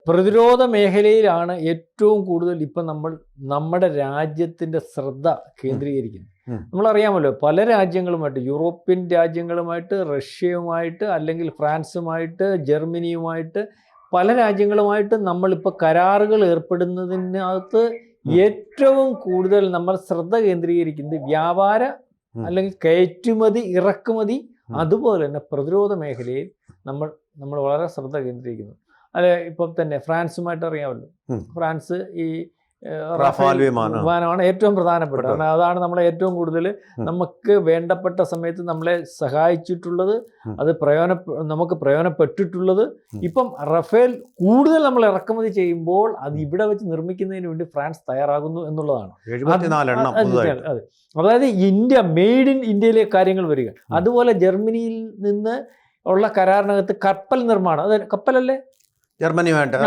പ്രതിരോധ മേഖലയിലാണ് ഏറ്റവും കൂടുതൽ ഇപ്പം നമ്മുടെ രാജ്യത്തിൻ്റെ ശ്രദ്ധ കേന്ദ്രീകരിക്കുന്നത്. നമ്മളറിയാമല്ലോ, പല രാജ്യങ്ങളുമായിട്ട്, യൂറോപ്യൻ രാജ്യങ്ങളുമായിട്ട്, റഷ്യയുമായിട്ട്, അല്ലെങ്കിൽ ഫ്രാൻസുമായിട്ട്, ജർമ്മനിയുമായിട്ട്, പല രാജ്യങ്ങളുമായിട്ട് നമ്മളിപ്പോൾ കരാറുകൾ ഏർപ്പെടുന്നതിനകത്ത് ഏറ്റവും കൂടുതൽ നമ്മൾ ശ്രദ്ധ കേന്ദ്രീകരിക്കുന്നത് വ്യാപാര അല്ലെങ്കിൽ കയറ്റുമതി, ഇറക്കുമതി, അതുപോലെ തന്നെ പ്രതിരോധ മേഖലയിൽ നമ്മൾ വളരെ ശ്രദ്ധ കേന്ദ്രീകരിക്കുന്നു. അല്ലെ, ഇപ്പം തന്നെ ഫ്രാൻസുമായിട്ട് അറിയാമല്ലോ, ഫ്രാൻസ് ഈ റഫാൽ വിമാനമാണ് ഏറ്റവും പ്രധാനപ്പെട്ട. കാരണം അതാണ് നമ്മളെ ഏറ്റവും കൂടുതൽ നമുക്ക് വേണ്ടപ്പെട്ട സമയത്ത് നമ്മളെ സഹായിച്ചിട്ടുള്ളത്, അത് നമുക്ക് പ്രയോജനപ്പെട്ടിട്ടുള്ളത്. ഇപ്പം റഫേൽ കൂടുതൽ നമ്മൾ ഇറക്കുമതി ചെയ്യുമ്പോൾ അത് ഇവിടെ വെച്ച് നിർമ്മിക്കുന്നതിന് വേണ്ടി ഫ്രാൻസ് തയ്യാറാകുന്നു എന്നുള്ളതാണ്. അതെ, അതായത് മെയ്ഡ് ഇൻ ഇന്ത്യയിലെ കാര്യങ്ങൾ വരിക. അതുപോലെ ജർമ്മനിയിൽ നിന്ന് ഉള്ള കരാറിനകത്ത് കപ്പൽ നിർമ്മാണം, അത് കപ്പലല്ലേ, ജർമ്മനിയുമായിട്ട്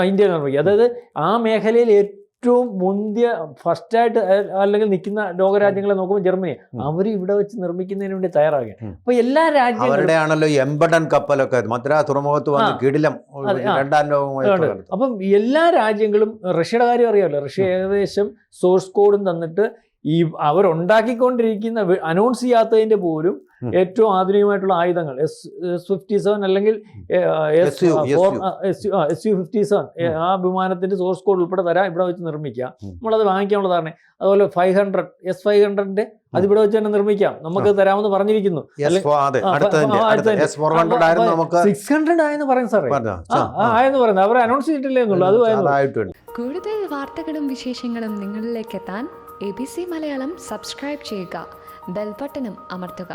ഇന്ത്യയിൽ നിർമ്മിക്കുക. അതായത് ആ മേഖലയിൽ ഏറ്റവും മുന്തിയ ഫസ്റ്റായിട്ട് അല്ലെങ്കിൽ നിൽക്കുന്ന ലോകരാജ്യങ്ങളെ നോക്കുമ്പോൾ ജർമ്മനി, അവർ ഇവിടെ വെച്ച് നിർമ്മിക്കുന്നതിന് വേണ്ടി തയ്യാറാകുകയാണ്. അപ്പൊ എല്ലാ രാജ്യങ്ങളുടെയാണല്ലോ എംബഡൻ കപ്പലൊക്കെ മദ്രാസ് തുറമുഖത്ത് വന്ന് കിടിലം രണ്ടാം ലോകമായി. അപ്പം എല്ലാ രാജ്യങ്ങളും, റഷ്യയുടെ കാര്യം അറിയാമല്ലോ, റഷ്യ ഏകദേശം സോഴ്സ് കോഡും തന്നിട്ട് അവരുണ്ടാക്കിക്കൊണ്ടിരിക്കുന്ന അനൗൺസ് ചെയ്യാത്തതിന്റെ പോലും ഏറ്റവും ആധുനികമായിട്ടുള്ള ആയുധങ്ങൾ S-57 അല്ലെങ്കിൽ Su-57 ആ വിമാനത്തിന്റെ സോഴ്സ് കോഡ് ഉൾപ്പെടെ തരാം, ഇവിടെ വെച്ച് നിർമ്മിക്കാം, നമ്മളത് വാങ്ങിക്കാനുള്ളതാണ്. അതുപോലെ 500 S-500 അത് ഇവിടെ വെച്ച് തന്നെ നിർമ്മിക്കാം, നമുക്ക് തരാമെന്ന് പറഞ്ഞിരിക്കുന്നു. 600 ആയെന്ന് പറയും സാറേ, ആയെന്ന് പറയുന്നത് അവർ അനൗൺസ് ചെയ്തിട്ടില്ലേ എന്നുള്ളൂ. അത് കൂടുതൽ വാർത്തകളും വിശേഷങ്ങളും നിങ്ങളിലേക്ക് എത്താൻ ABC മലയാളം സബ്സ്ക്രൈബ് ചെയ്യുക, ബെൽ ബട്ടണും അമർത്തുക.